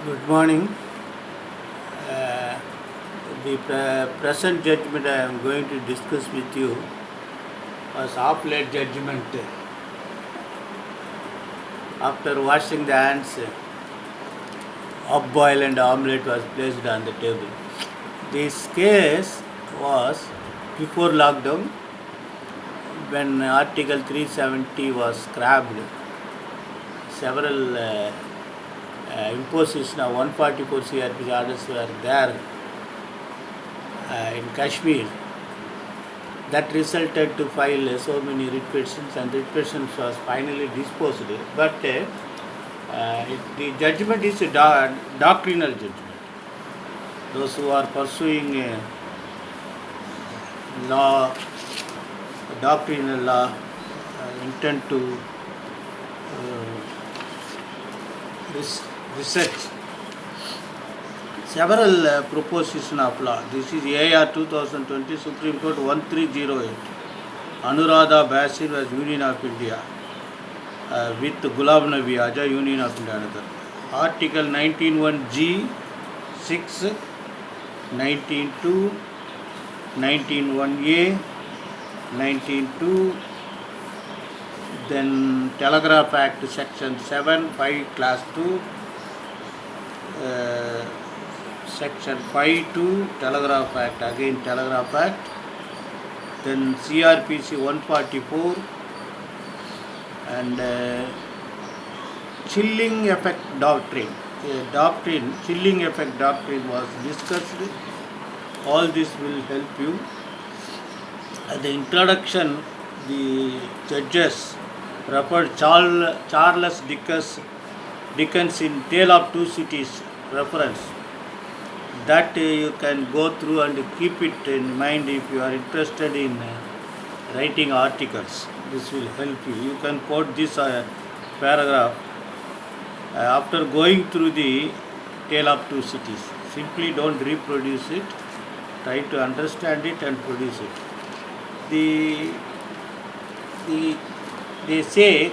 Good morning. Uh, the present judgment I am going to discuss with you was off late judgment. After washing the hands, half boil and omelette was placed on the table. This case was before lockdown when Article 370 was scrapped. Several imposition of 144 CRPC orders were there in Kashmir. That resulted to file so many writ petitions, and writ petitions was finally disposed. But the judgment is a doctrinal judgment. Those who are pursuing law, doctrinal law, intend to uh, research several proposition of law. This is AR 2020 Supreme Court 1308. Anuradha Basir was Union of India with Ghulam Nabi Azad Union of India. Another. Article 19.1G 6, 19.2, 19.1A, 19.2, then Telegraph Act Section 7, 5, Class 2, Section 5.2, Telegraph Act, again Telegraph Act, then CRPC 144, and chilling effect doctrine. Chilling effect doctrine was discussed. All this will help you. At the introduction, the judges referred Charles Dickens in Tale of Two Cities reference. That you can go through and keep it in mind if you are interested in writing articles. This will help you. You can quote this paragraph after going through the Tale of Two Cities. Simply don't reproduce it. Try to understand it and produce it. They say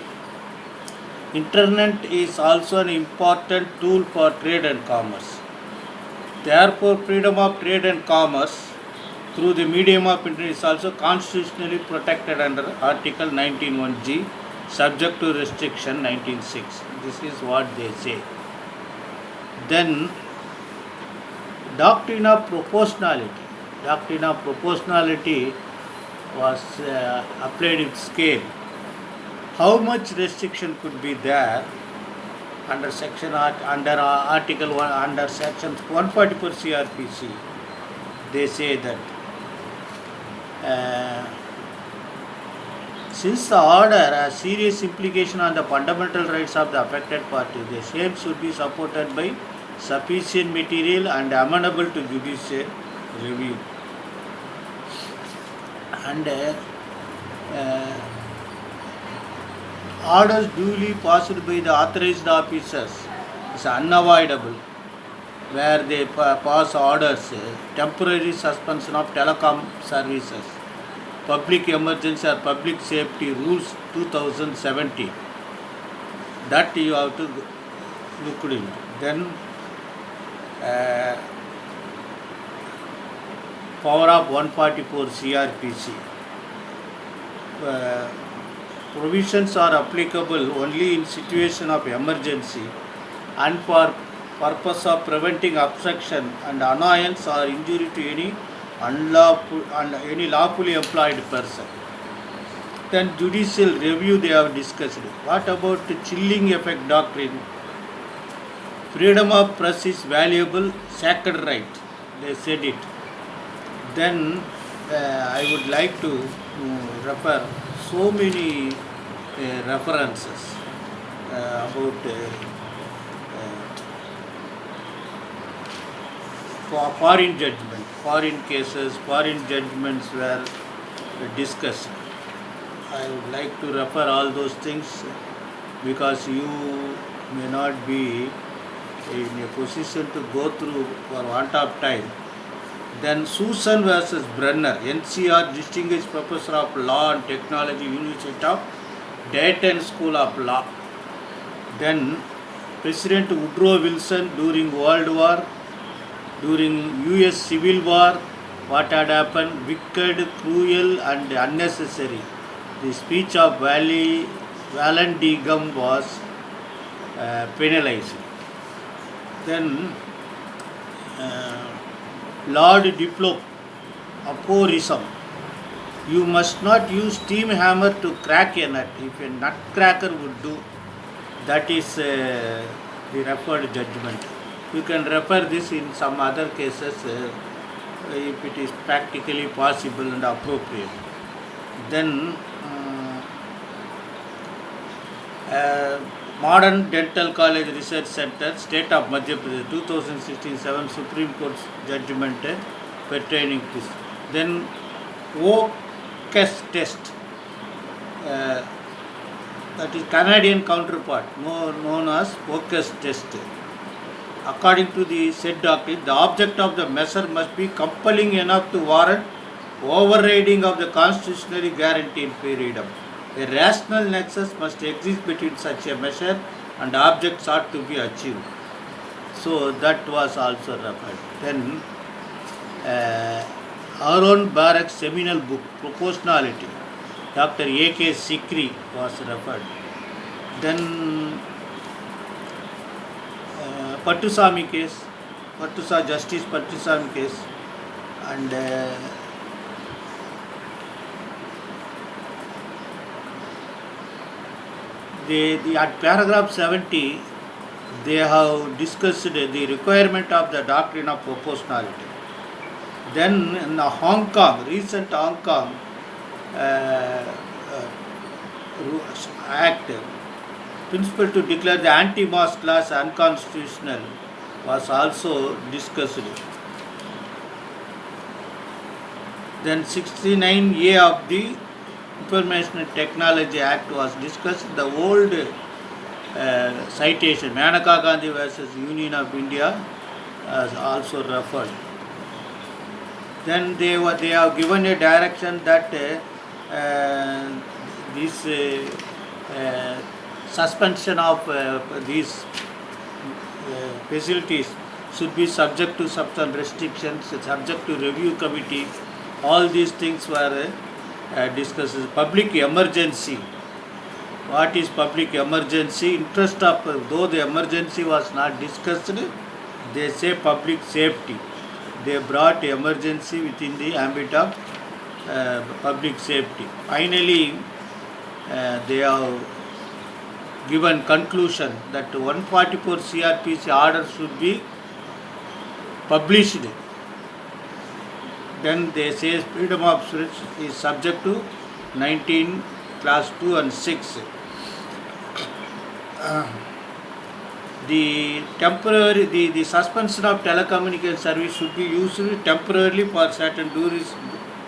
internet is also an important tool for trade and commerce. Therefore, freedom of trade and commerce through the medium of internet is also constitutionally protected under Article 19.1G, subject to restriction 19.6. This is what they say. Then, doctrine of proportionality. Doctrine of proportionality was applied with scale. How much restriction could be there under Article 1, under Section 144 CRPC? They say that since the order has serious implication on the fundamental rights of the affected party, the same should be supported by sufficient material and amenable to judicial review. And orders duly passed by the authorized officers is unavoidable, where they pass orders, temporary suspension of telecom services, public emergency or public safety rules 2017. That you have to look into. Then power of 144 CRPC. Provisions are applicable only in situation of emergency and for purpose of preventing obstruction and annoyance or injury to any lawfully employed person. Then judicial review they have discussed. What about the chilling effect doctrine? Freedom of press is valuable, sacred right. They said it. Then I would like to refer so many references about foreign judgment, foreign cases, foreign judgments were discussed. I would like to refer all those things because you may not be in a position to go through for want of time. Then Susan versus Brenner, NCR Distinguished Professor of Law and Technology, University of Dayton School of Law. Then President Woodrow Wilson during World War, during US Civil War, what had happened? Wicked, cruel, and unnecessary. The speech of Vallandigham was penalized. Then Lord Diplo, aphorism. You must not use steam hammer to crack a nut. If a nutcracker would do, that is the referred judgment. You can refer this in some other cases if it is practically possible and appropriate. Then Modern Dental College Research Center, State of Madhya Pradesh, 2016-7 Supreme Court judgment pertaining to this. Then Oakes test, that is Canadian counterpart, known as Oakes test. According to the said doctrine, the object of the measure must be compelling enough to warrant overriding of the constitutionally guaranteed freedom. A rational nexus must exist between such a measure and objects ought to be achieved. So that was also referred. Then Aaron Barak's seminal book, Proportionality, Dr. A.K. Sikri was referred. Then Pattusami case, Justice Pattusami case, and at paragraph 70, they have discussed the requirement of the doctrine of proportionality. Then in the recent Hong Kong Act, principle to declare the anti-mask clause unconstitutional was also discussed. Then 69A of the Information and Technology Act was discussed. The old citation, Maneka Gandhi versus Union of India, is also referred. Then they have given a direction that this suspension of these facilities should be subject to certain restrictions, subject to review committee. All these things were discussed. Public emergency. What is public emergency? Interest of, though the emergency was not discussed, they say public safety. They brought emergency within the ambit of public safety. Finally, they have given conclusion that 144 CRPC order should be published. Then they say freedom of speech is subject to 19 class 2 and 6. The suspension of telecommunication service should be used temporarily for certain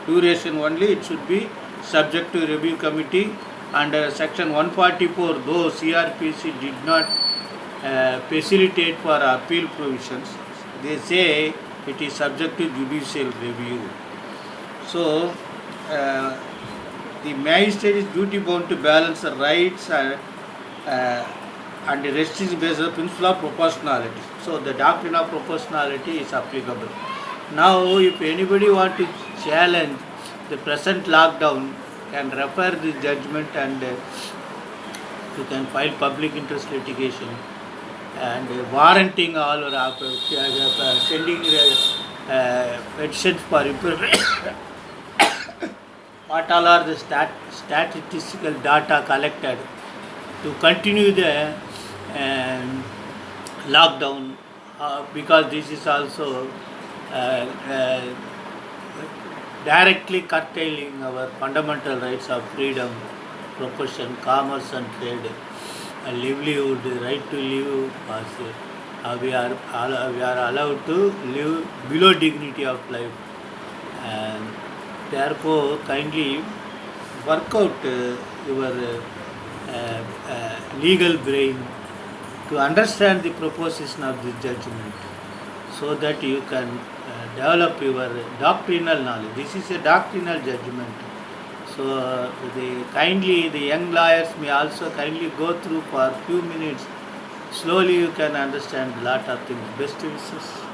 duration only. It should be subject to review committee. Under section 144, though CRPC did not facilitate for appeal provisions, they say it is subject to judicial review. So the magistrate is duty bound to balance the rights and the restrictions based on the principle of proportionality. So the doctrine of proportionality is applicable. Now, if anybody want to challenge the present lockdown, can refer the judgment and you can file public interest litigation and warranting all or sending petitions for improvement. What all are the statistical data collected to continue the lockdown, because this is also directly curtailing our fundamental rights of freedom, profession, commerce and trade, and livelihood, the right to live. We are allowed to live below dignity of life, and therefore kindly work out your legal brain to understand the proposition of this judgment, so that you can develop your doctrinal knowledge. This is a doctrinal judgment. So the young lawyers may also kindly go through for a few minutes, Slowly you can understand lot of things. Best wishes.